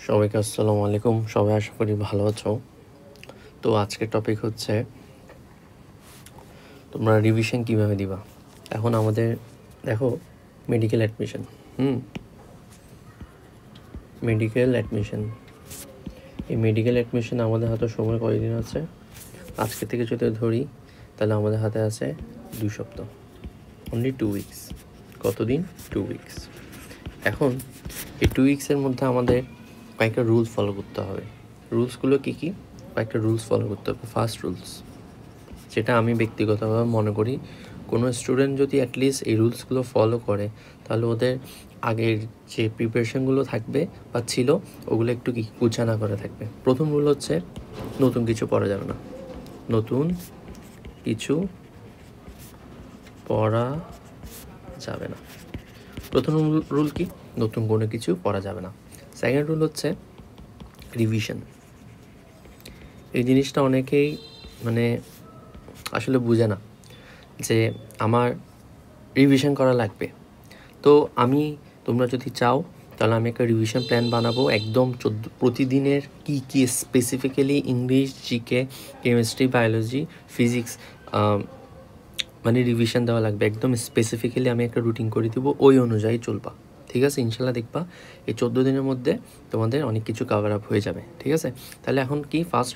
সবাইকে আসসালামু আলাইকুম। সবাই আশা করি ভালো আছো। তো আজকের টপিক হচ্ছে তোমরা রিভিশন কিভাবে দিবা। এখন আমাদের দেখো মেডিকেল অ্যাডমিশন এই মেডিকেল অ্যাডমিশন আমাদের হাতে সময় কয়দিন আছে? আজকে থেকে যদি ধরি তাহলে আমাদের হাতে আছে 2 সপ্তাহ, অনলি 2 উইকস। কতদিন? 2 উইকস। এখন এই 2 উইক্সের মধ্যে আমাদের কয়েকটা রুলস ফলো করতে হবে। রুলসগুলো কী? কয়েকটা রুলস ফলো করতে হবে। ফার্স্ট রুলস, যেটা আমি ব্যক্তিগতভাবে মনে করি, কোনো স্টুডেন্ট যদি অ্যাটলিস্ট এই রুলসগুলো ফলো করে তাহলে ওদের আগের যে প্রিপারেশনগুলো থাকবে বা ছিল ওগুলো একটু গুছানা করে থাকবে। প্রথম রুল হচ্ছে নতুন কিছু পড়া যাবে না। নতুন কিছু পড়া যাবে না। প্রথম রুল কি? নতুন কোনো কিছু পড়া যাবে না। সেকেন্ড রুল হচ্ছে রিভিশন। এই জিনিসটা অনেকেই আসলে বুঝে না যে আমার রিভিশন করা লাগবে। তো তোমরা যদি চাও তাহলে আমি একটা রিভিশন প্ল্যান বানাবো, একদম প্রতিদিনের কি specifically English, GK, chemistry, biology, physics revision দেওয়া লাগবে। একদম স্পেসিফিক্যালি আমি একটা রুটিন করে দিব, ওই অনুযায়ী চলবা। ঠিক আছে? ইনশাল্লাহ দেখবা এই 14 দিনের মধ্যে তোমাদের অনেক কিছু কভার আপ হয়ে যাবে। ঠিক আছে? তাহলে এখন কি ফার্স্ট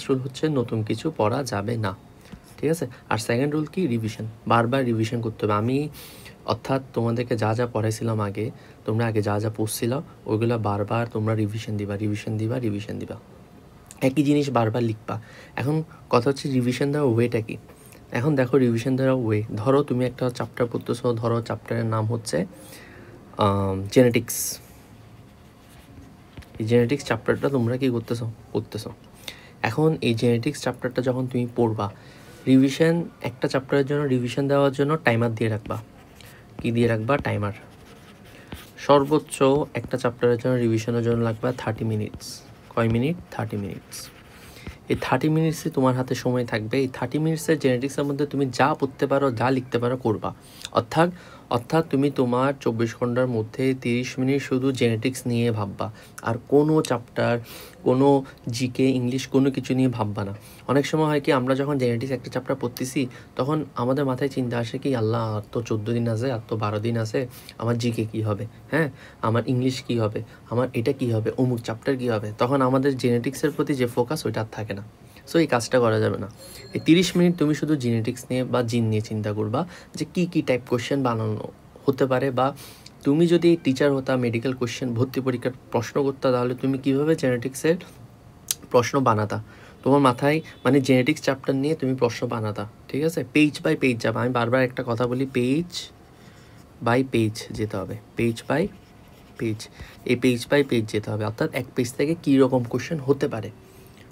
রুল হচ্ছে নতুন কিছু পড়া যাবে না। ঠিক আছে? আর সেকেন্ড রুল কি? রিভিশন। বারবার রিভিশন করতে হবে। অর্থাৎ তোমাদেরকে যা যা পড়াইছিলাম আগে, তোমরা আগে যা যা পড়ছিল ওইগুলো বারবার তোমরা রিভিশন দিবা। একই জিনিস বারবার লিখবা। এখন কথা হচ্ছে রিভিশন দেওয়ার ওয়েটা কি। এখন দেখো রিভিশন দেওয়ার ওয়ে, ধরো তুমি একটা চ্যাপ্টার পড়তেছো, ধরো চ্যাপ্টারের নাম হচ্ছে জেনেটিক্স। এই জেনেটিক্স চ্যাপ্টারটা তোমরা কি পড়তেছো। এখন এই জেনেটিক্স চ্যাপ্টারটা যখন তুমি পড়বা, রিভিশন একটা চ্যাপ্টারের জন্য রিভিশন দেওয়ার জন্য টাইমার দিয়ে রাখবা। কি দিয়ে রাখবা? টাইমার। সর্বোচ্চ একটা চ্যাপ্টারের জন্য রিভিশনের জন্য লাগবে 30 মিনিটস। কয় মিনিট? 30 মিনিটস। এই 30 মিনিটসে তোমার হাতে সময় থাকবে। এই 30 মিনিটসের জেনেটিক্সের মধ্যে তুমি যা পড়তে পারো, যা লিখতে পারো করবা। অর্থাৎ তুমি তোমার 24 ঘন্টার মধ্যে 30 মিনিট শুধু জেনেটিক্স নিয়ে ভাববা, আর কোনো চ্যাপ্টার, কোনো জিকে, ইংলিশ কোনো কিছু নিয়ে ভাববা না। অনেক সময় হয় কি, আমরা যখন জেনেটিক্স একটা চ্যাপ্টার পড়তেছি তখন আমাদের মাথায় চিন্তা আসে কি, আল্লাহ আর তো 14 দিন আছে, আর তো 12 দিন আছে, আমার জিকে কী হবে, হ্যাঁ আমার ইংলিশ কী হবে, আমার এটা কী হবে, অমুক চ্যাপ্টার কী হবে। তখন আমাদের জেনেটিক্সের প্রতি যে ফোকাস ওইটা আর থাকে না। সো এই কাজটা করা যাবে না। এই 30 মিনিট তুমি শুধু জেনেটিক্স নিয়ে বা জিন নিয়ে চিন্তা করবা যে কী টাইপ কোশ্চেন বানানো হতে পারে, বা তুমি যদি টিচার হতা, মেডিকেল কোশ্চেন ভর্তি পরীক্ষার প্রশ্ন করতা, তাহলে তুমি কীভাবে জেনেটিক্সের প্রশ্ন বানাতা। তোমার মাথায় জেনেটিক্স চ্যাপ্টার নিয়ে তুমি প্রশ্ন বানাতা। ঠিক আছে? পেজ বাই পেজ যাবে। আমি বারবার একটা কথা বলি, পেজ বাই পেজ যেতে হবে। এই পেজ বাই পেজ যেতে হবে। অর্থাৎ এক পেজ থেকে কী রকম কোশ্চেন হতে পারে।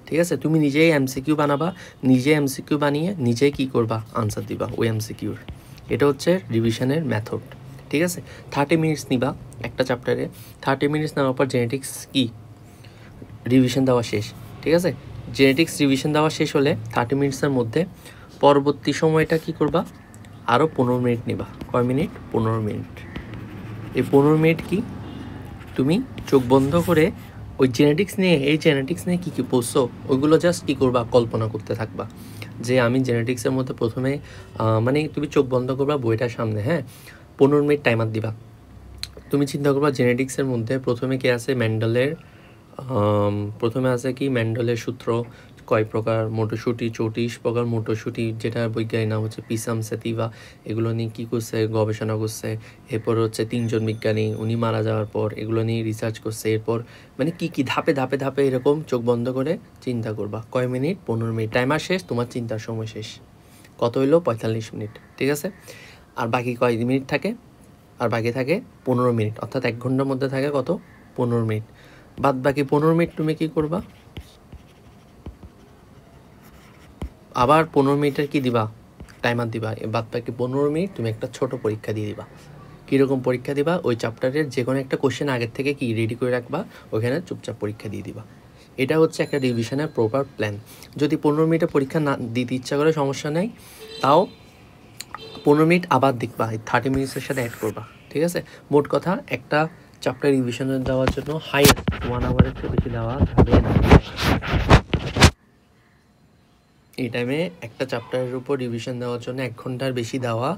ঠিক আছে? তুমি নিজেই এমসিকিউ বানাবা, নিজে এমসিকিউ বানিয়ে নিজেই কী করবা? আনসার দিবা ওই এমসিকিউর। এটা হচ্ছে রিভিশনের মেথড। ঠিক আছে? 30 মিনিটস নিবা একটা চ্যাপ্টারে। 30 মিনিটস নেওয়ার পর জেনেটিক্স কি রিভিশন দেওয়া শেষ। ঠিক আছে? জেনেটিক্স রিভিশন দেওয়া শেষ হলে 30 মিনিটসের মধ্যে পরবর্তী সময়টা কি করবা? আরও 15 মিনিট নিবা। কয় মিনিট? 15 মিনিট। এই 15 মিনিট কি তুমি চোখ বন্ধ করে ওই জেনেটিক্স নিয়ে কী পড়ছো ওইগুলো জাস্ট কী করবা? কল্পনা করতে থাকবা যে আমি জেনেটিক্সের মধ্যে প্রথমে তুমি চোখ বন্ধ করবা, বইটার সামনে, হ্যাঁ 15 মিনিট টাইমার দিবা। তুমি চিন্তা করবা জেনেটিক্সের মধ্যে প্রথমে কি আছে? প্রথমে আছে কি ম্যান্ডেলের সূত্র, কয় প্রকার মটরশুঁটি, 34 প্রকার মটরশুঁটি, যেটা বৈজ্ঞানিক নাম হচ্ছে পিসাম স্যাটিভা। এগুলো নিয়ে কী করছে? গবেষণা করছে। এরপর হচ্ছে 3 জন বিজ্ঞানী, উনি মারা যাওয়ার পর এগুলো নিয়ে রিসার্চ করছে। এরপর কি ধাপে এরকম চোখ বন্ধ করে চিন্তা করবা। কয় মিনিট? 15 মিনিট। টাইমার শেষ, তোমার চিন্তার সময় শেষ। কত হইলো? 45 মিনিট। ঠিক আছে? আর বাকি কয় মিনিট থাকে? আর বাকি থাকে 15 মিনিট। অর্থাৎ 1 ঘন্টার মধ্যে থাকে কত? 15 মিনিট। বাদ বাকি 15 মিনিট তুমি কি করবা? আবার 15 মিনিটের কি দিবা? টাইমার দিবা। বাদ বাকি 15 মিনিট তুমি একটা ছোট পরীক্ষা দিয়ে দিবা। কীরকম পরীক্ষা দিবা? ওই চ্যাপ্টারের যে কোনো একটা কোশ্চেন আগের থেকে কি রেডি করে রাখবা, ওইখানে চুপচাপ পরীক্ষা দিয়ে দিবা। এটা হচ্ছে একটা রিভিশনের প্রপার প্ল্যান। যদি 15 মিনিটের পরীক্ষা না দিতে ইচ্ছা করে সমস্যা নেই, তাও 15 মিনিট আবার দেখবা, এই 30 মিনিটসের সাথে অ্যাড করবা। ঠিক আছে? মোট কথা একটা চ্যাপ্টার রিভিশন দেওয়ার জন্য হাইয়েস্ট 1 আওয়ারের চেয়ে বেশি দেওয়া যাবে না। এই টাইমে একটা চ্যাপ্টারের উপর রিভিশন দেওয়ার জন্য 1 ঘন্টার বেশি দেওয়া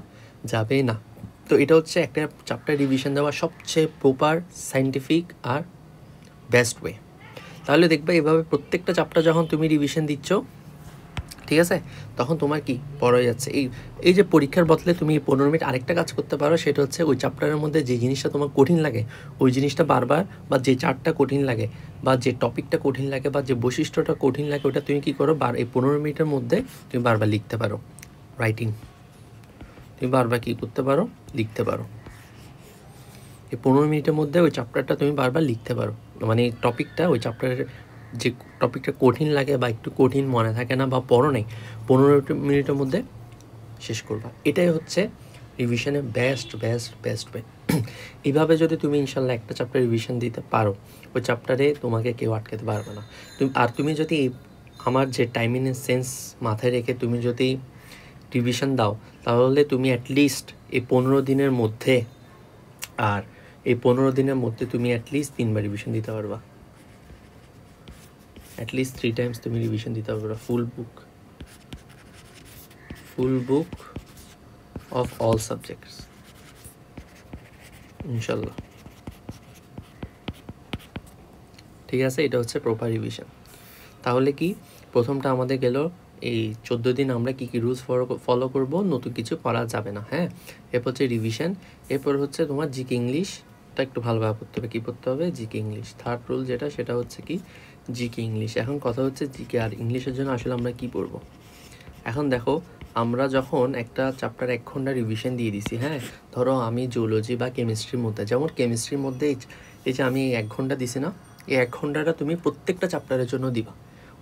যাবে না। তো এটা হচ্ছে একটা চ্যাপ্টার রিভিশন দেওয়া সবচেয়ে প্রপার, সায়েন্টিফিক আর বেস্ট ওয়ে। তাহলে দেখবে এভাবে প্রত্যেকটা চ্যাপ্টার যখন তুমি রিভিশন দিচ্ছ, ঠিক আছে, তখন তোমার কি পড়া যাচ্ছে। এই যে পরীক্ষার বদলে তুমি 15 মিনিট আরেকটা কাজ করতে পারো, সেটা হচ্ছে ওই চ্যাপ্টারের মধ্যে যে জিনিসটা তোমার কঠিন লাগে ওই জিনিসটা বারবার, বা যে চার্টটা কঠিন লাগে বা যে টপিকটা কঠিন লাগে বা যে বৈশিষ্ট্যটা কঠিন লাগে, ওটা তুমি কী করো, এই 15 মিনিটের মধ্যে তুমি বারবার লিখতে পারো। রাইটিং তুমি বারবার কী করতে পারো, লিখতে পারো। এই 15 মিনিটের মধ্যে ওই চ্যাপ্টারটা তুমি বারবার লিখতে পারো, মানে টপিকটা, ওই চ্যাপ্টারের যে টপিকটা কঠিন লাগে বা একটু কঠিন মনে থাকে না বা পড়ো নেই, 15 মিনিটের মধ্যে শেষ করবা। এটাই হচ্ছে রিভিশনের বেস্ট ওয়ে। এইভাবে যদি তুমি ইনশাল্লাহ একটা চ্যাপ্টার রিভিশন দিতে পারো, ওই চ্যাপ্টারে তোমাকে কেউ আটকাতে পারবে না। তুমি যদি আমার যে টাইমিং সেন্স মাথায় রেখে তুমি যদি রিভিশন দাও, তাহলে তুমি অ্যাটলিস্ট এই 15 দিনের মধ্যে, আর এই 15 দিনের মধ্যে তুমি অ্যাটলিস্ট 3 বার রিভিশন দিতে পারবা। অ্যাটলিস্ট 3 টাইমস তুমি রিভিশন দিতে পারবা ফুল বুক অফ অল সাবজেক্টস ইনশাল্লাহ। ঠিক আছে, এটা হচ্ছে প্রপার রিভিশন। তাহলে কি, প্রথমটা আমাদের গেল এই 14 দিন আমরা কি রুলস ফলো করব, নতুন কিছু করা যাবে না। হ্যাঁ, এরপর হচ্ছে রিভিশন, এরপর হচ্ছে তোমার জিকে ইংলিশটা একটু ভালোভাবে পড়তে হবে। কী পড়তে হবে? GK English. থার্ড রুল যেটা, সেটা হচ্ছে কি জিকে ইংলিশ। এখন কথা হচ্ছে জিকে আর ইংলিশের জন্য আসলে আমরা কি পড়বো। এখন দেখো, আমরা যখন একটা চ্যাপ্টার 1 ঘন্টা রিভিশন দিয়ে দিছি, হ্যাঁ, ধরো আমি জুলজি বা কেমিস্ট্রির মধ্যে, যেমন কেমিস্ট্রির মধ্যে এই যে আমি 1 ঘন্টা দিছি না, এই 1 ঘন্টাটা তুমি প্রত্যেকটা চ্যাপ্টারের জন্য দিবা।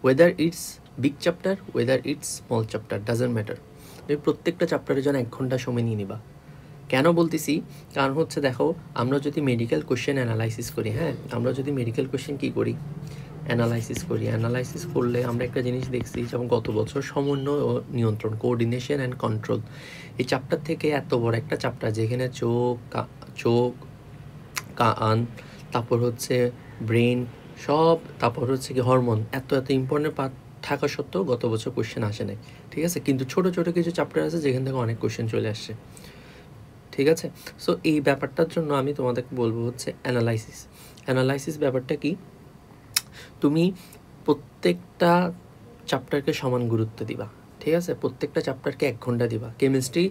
Whether it's big chapter, whether it's small chapter, doesn't matter, তুমি প্রত্যেকটা চ্যাপ্টারের জন্য 1 ঘন্টা সময় নিয়ে নিবা। কেন বলতেছি? কারণ হচ্ছে দেখো, আমরা যদি মেডিকেল কোশ্চেন অ্যানালাইসিস করি, হ্যাঁ, আমরা যদি মেডিকেল কোশ্চেন কী করি, অ্যানালাইসিস করলে আমরা একটা জিনিস দেখছি, যেমন গত বছর সমন্বয় ও নিয়ন্ত্রণ, কোঅর্ডিনেশন অ্যান্ড কন্ট্রোল, এই চ্যাপ্টার থেকে এত বড় একটা চ্যাপ্টার, যেখানে চোখ কান, তারপর হচ্ছে ব্রেন সব, তারপর হচ্ছে কি হরমোন, এত ইম্পর্টেন্ট পার্ট থাকা সত্ত্বেও গত বছর কোশ্চেন আসে নাই। ঠিক আছে, কিন্তু ছোট ছোট কিছু চ্যাপ্টার আছে যেখান থেকে অনেক কোশ্চেন চলে আসছে। ঠিক আছে, সো এই ব্যাপারটার জন্য আমি তোমাদেরকে বলবো হচ্ছে অ্যানালাইসিস ব্যাপারটা কি, তুমি প্রত্যেকটা চ্যাপ্টারকে সমান গুরুত্ব দিবা। ঠিক আছে, প্রত্যেকটা চ্যাপ্টারকে 1 ঘন্টা দিবা। কেমিস্ট্রি,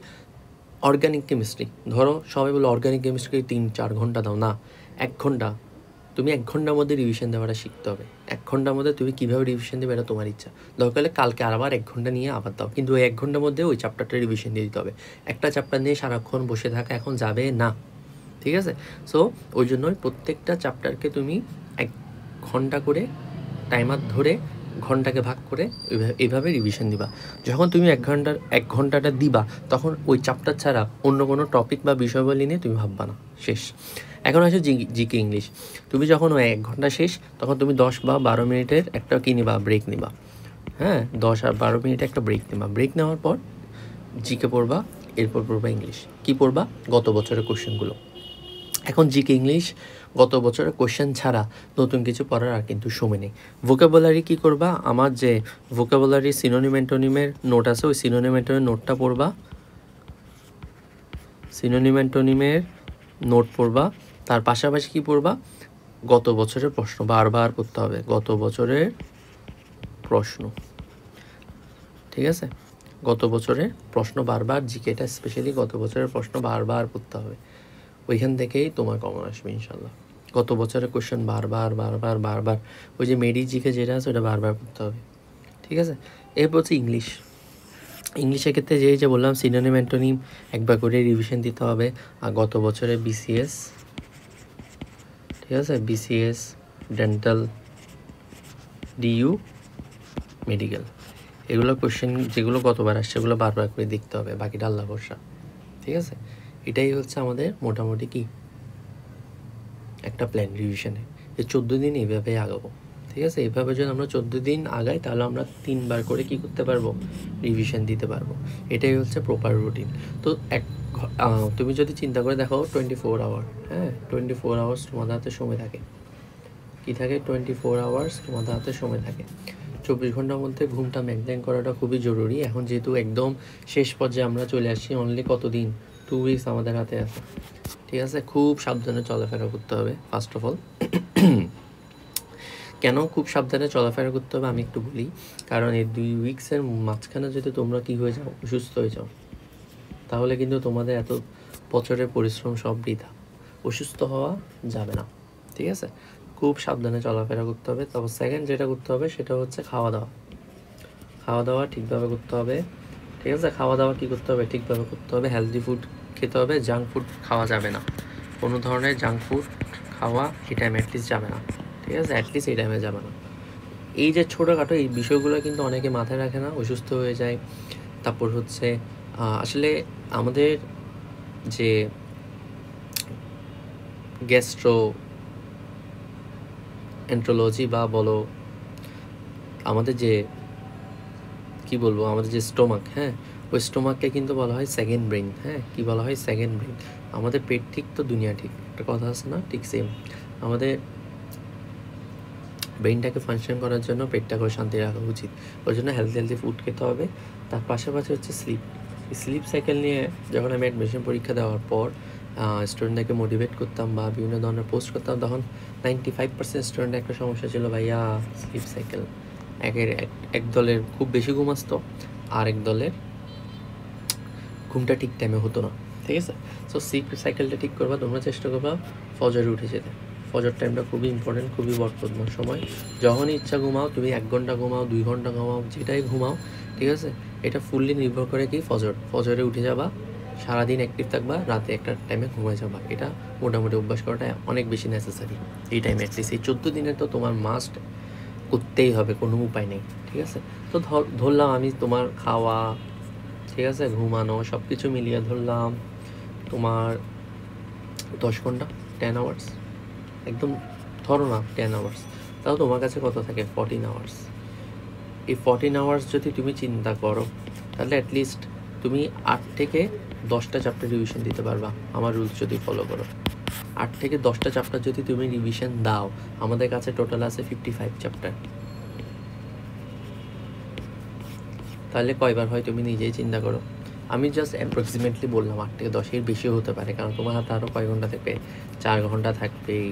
অর্গানিক কেমিস্ট্রি, ধরো সবাই বলো অর্গানিক কেমিস্ট্রিকে 3-4 ঘন্টা দাও, না, 1 ঘন্টা। তুমি 1 ঘন্টার মধ্যে রিভিশন দেওয়াটা শিখতে হবে। 1 ঘন্টার মধ্যে তুমি কীভাবে রিভিশন দেবে এটা তোমার ইচ্ছা। দরকার হলে কালকে আবার 1 ঘন্টা নিয়ে আবার দাও, কিন্তু ওই 1 ঘন্টার মধ্যে ওই চ্যাপ্টারটা রিভিশন দিয়ে দিতে হবে। একটা চ্যাপ্টার নিয়ে সারাক্ষণ বসে থাকা এখন যাবে না। ঠিক আছে, সো ওই জন্যই প্রত্যেকটা চ্যাপ্টারকে তুমি 1 ঘন্টা করে টাইমার ধরে, ঘন্টাকে ভাগ করে এইভাবে রিভিশন দিবা। যখন তুমি 1 ঘন্টাটা দিবা, তখন ওই চ্যাপ্টার ছাড়া অন্য কোনো টপিক বা বিষয়বলী নিয়ে তুমি ভাববা না, শেষ। এখন আছে জিকে ইংলিশ। তুমি যখন ওই 1 ঘন্টা শেষ, তখন তুমি 10 বা 12 মিনিটের একটা কি নিবা, ব্রেক নিবা। হ্যাঁ, 10 আর 12 মিনিটে একটা ব্রেক নিবা। ব্রেক নেওয়ার পর জিকে পড়বা, এরপর পড়বা ইংলিশ। কি পড়বা? গত বছরের কোশ্চেনগুলো। এখন জিকে ইংলিশ গত বছরের কোশ্চেন ছাড়া নতুন কিছু পড়ার আর কিন্তু সময় নেই। ভোকাবুলারি কি করবা? আমার যে ভোকাবুলারি সিনোনিম অ্যান্টোনিমের নোট আছে, ওই সিনোনিম অ্যান্টোনিমের নোটটা পড়বা, সিনোনিম অ্যান্টোনিমের নোট পড়বা। তার পাশাপাশি কি পড়বা? গত বছরের প্রশ্ন বারবার পড়তে হবে, গত বছরের প্রশ্ন। ঠিক আছে, গত বছরের প্রশ্ন বারবার, জিকেটা স্পেশালি গত বছরের প্রশ্ন বারবার পড়তে হবে। ওইখান থেকেই তোমার কমন আসবে ইনশাল্লাহ। গত বছরের কোশ্চেন বারবার, ওই যে মেডি জিকে যেটা আছে ওটা বারবার পড়তে হবে। ঠিক আছে, এরপর হচ্ছে ইংলিশের ক্ষেত্রে যে বললাম সিনোনিম অ্যান্টোনিম একবার করে রিভিশন দিতে হবে। আর গত বছরের বিসিএস, ঠিক আছে, বিসিএস, ডেন্টাল, ডিইউ, মেডিকেল, এগুলো কোশ্চেন যেগুলো গতবার আসছে সেগুলো বারবার করে দেখতে হবে, বাকিটা আল্লাহ ভরসা। ঠিক আছে, এটাই হচ্ছে আমাদের মোটামুটি কি একটা প্ল্যান রিভিশনে। এই 14 দিন এইভাবেই আগাবো। ঠিক আছে, এইভাবে যদি আমরা 14 দিন আগাই, তাহলে আমরা 3 বার করে কি করতে পারবো, রিভিশন দিতে পারবো। এটাই হচ্ছে প্রপার রুটিন। তো 1 তুমি যদি চিন্তা করে দেখো 24 আওয়ার, হ্যাঁ 24 আওয়ার্স তোমাদের হাতে সময় থাকে। কী থাকে? 24 আওয়ার্স তোমাদের হাতে সময় থাকে। 24 ঘন্টার মধ্যে ঘুমটা মেনটেন করাটা খুবই জরুরি। এখন যেহেতু একদম শেষ পর্যায়ে আমরা চলে আসছি, অনলি কতদিন, 2 উইকস আমাদের হাতে আছে, ঠিক আছে? খুব সাবধানে চলাফেরা করতে হবে ফার্স্ট অফ অল। কেন খুব সাবধানে চলাফেরা করতে হবে আমি একটু বলি। কারণ এই 2 উইকসের মাঝখানে যদি তোমরা কী হয়ে যাও, অসুস্থ হয়ে যাও, তাহলে কিন্তু তোমাদের এত বছরের পরিশ্রম সব বৃথা। অসুস্থ হওয়া যাবে না, ঠিক আছে? খুব সাবধানে চলাফেরা করতে হবে। তারপর সেকেন্ড যেটা করতে হবে সেটা হচ্ছে খাওয়া দাওয়া। খাওয়া দাওয়া ঠিকভাবে করতে হবে, ঠিক আছে? খাওয়া দাওয়া কী করতে হবে? ঠিকভাবে করতে হবে। হেলদি ফুড খেতে হবে, জাঙ্ক ফুড খাওয়া যাবে না। কোনো ধরনের জাঙ্ক ফুড খাওয়া এই টাইমে অ্যাটলিস্ট যাবে না, ঠিক আছে? অ্যাটলিস্ট এই টাইমে যাবে না। এই যে ছোটোখাটো এই বিষয়গুলো কিন্তু অনেকে মাথায় রাখে না, অসুস্থ হয়ে যায়। তারপর হচ্ছে আসলে আমাদের যে গ্যাস্ট্রো এন্ট্রোলজি বা বলো, আমাদের যে কি বলবো, আমাদের যে স্টোমাক, হ্যাঁ ওই স্টোমাককে কিন্তু বলা হয় সেকেন্ড ব্রেন। হ্যাঁ কি বলা হয়? Second brain. আমাদের পেট ঠিক তো দুনিয়া ঠিক, একটা কথা আছে না? ঠিক সেম আমাদের ব্রেনটাকে ফাংশন করার জন্য পেটটাকেও শান্তি রাখা উচিত। ওই জন্য হেলদি ফুড খেতে হবে। তার পাশাপাশি হচ্ছে স্লিপ সাইকেল নিয়ে যখন আমি অ্যাডমিশন পরীক্ষা দেওয়ার পর স্টুডেন্টদেরকে মোটিভেট করতাম বা বিভিন্ন ধরনের পোস্ট করতাম, তখন 95% স্টুডেন্টের একটা সমস্যা ছিল, ভাইয়া স্লিপ সাইকেল। এক দলের খুব বেশি ঘুম আসতো, আর এক দলের ঘুমটা ঠিক টাইমে হতো না, ঠিক আছে? সো স্লিপ সাইকেলটা ঠিক করবা, তোমরা চেষ্টা করবা ফজরে উঠে যেতে। ফজর টাইমটা খুবই ইম্পর্টেন্ট, খুবই বরকতময় সময়। যখনই ইচ্ছা ঘুমাও, তুমি 1 ঘন্টা ঘুমাও, 2 ঘন্টা ঘুমাও, যেটাই ঘুমাও, ঠিক আছে? এটা ফুললি নির্ভর করে কি ফজরে উঠে যাবা, সারাদিন অ্যাক্টিভ থাকবা, রাতে একটা টাইমে ঘুমায় যাবা। এটা মোটামুটি অভ্যাস করাটা অনেক বেশি নেসেসারি এই টাইমে। অ্যাটলিস্ট এই 14 দিনে তো তোমার মাস্ট করতেই হবে, কোনো উপায় নেই, ঠিক আছে? তো ধরলাম আমি তোমার খাওয়া, ঠিক আছে, ঘুমানো সব কিছু মিলিয়ে ধরলাম তোমার 10 ঘন্টা, 10 আওয়ার্স, একদম ধরো না 10 আওয়ার্স, তাও তোমার কাছে কত থাকে? 14 আওয়ার্স। এই 14 আওয়ার্স যদি তুমি চিন্তা করো, তাহলে অ্যাটলিস্ট তুমি 8 থেকে 10টা চ্যাপ্টার রিভিশন দিতে পারবা আমার রুলস যদি ফলো করো। 8 থেকে 10টা চ্যাপ্টার যদি তুমি রিভিশন দাও, আমাদের কাছে টোটাল আছে 55 চ্যাপ্টার, তাহলে কয়বার হয় তুমি নিজেই চিন্তা করো। আমি জাস্ট অ্যাপ্রক্সিমেটলি বললাম 8 থেকে 10, এর বেশিও হতে পারে, কারণ তোমার হাতে আরও কয় ঘন্টা থাকবে? 4 ঘন্টা থাকবেই।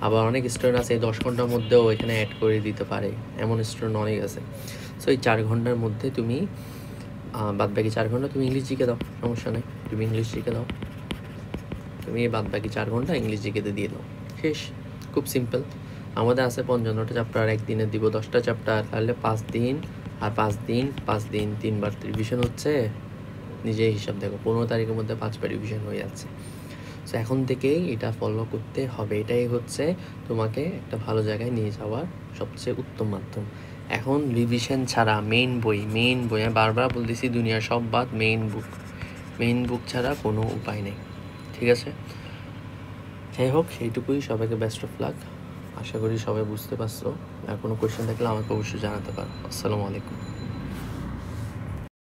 আবার অনেক স্টুডেন্ট আছে এই 10 ঘন্টার মধ্যেও এখানে অ্যাড করে দিতে পারে, এমন স্টুডেন্ট অনেক আছে। সো এই 4 ঘন্টার মধ্যে তুমি বাদবাকি 4 ঘন্টা তুমি ইংলিশ জিকে দাও, সমস্যা নেই, তুমি ইংলিশ জিকে দাও, তুমি বাদবাকি 4 ঘন্টা ইংলিশ জিকেতে দিয়ে দাও, শেষ। খুব সিম্পল। আমাদের আছে 55টা চ্যাপ্টার, একদিনে দিব 10টা চ্যাপ্টার, তাহলে 5 দিন আর 5 দিন 5 দিন 3 বার রিভিশন হচ্ছে। নিজেই হিসাব দেখো, 15 তারিখের মধ্যে 5 বার রিভিশন হয়ে যাচ্ছে। সো এখন থেকেই এটা ফলো করতে হবে। এটাই হচ্ছে তোমাকে একটা ভালো জায়গায় নিয়ে যাওয়ার সবচেয়ে উত্তম মাধ্যম। এখন রিভিশন ছাড়া মেইন বই আমি বারবার বলতেছি, দুনিয়ার সব বাদ, মেইন বুক ছাড়া কোনো উপায় নেই, ঠিক আছে? যাই হোক, সেইটুকুই। সবাইকে বেস্ট অফ লাক। আশা করি সবাই বুঝতে পারছো। আর কোনো কোয়েশ্চেন থাকলে আমাকে অবশ্যই জানাতে পারো। আসসালামু আলাইকুম।